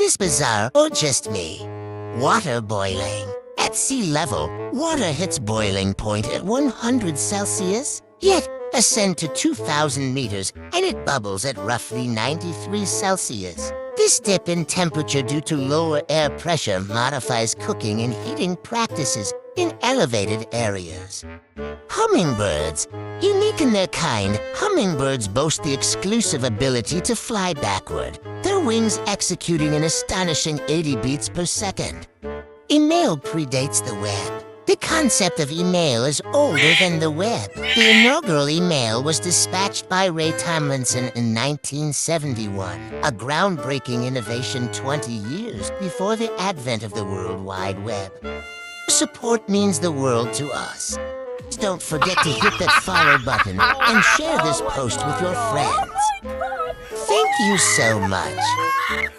this bizarre or just me? Water boiling. At sea level, water hits boiling point at 100 Celsius, yet ascend to 2,000 meters and it bubbles at roughly 93 Celsius. This dip in temperature due to lower air pressure modifies cooking and heating practices in elevated areas. Hummingbirds. Unique in their kind, hummingbirds boast the exclusive ability to fly backward, their wings executing an astonishing 80 beats per second. Email predates the web. The concept of email is older than the web. The inaugural email was dispatched by Ray Tomlinson in 1971, a groundbreaking innovation 20 years before the advent of the World Wide Web. Support means the world to us. Don't forget to hit that follow button and share this post with your friends. Thank you so much.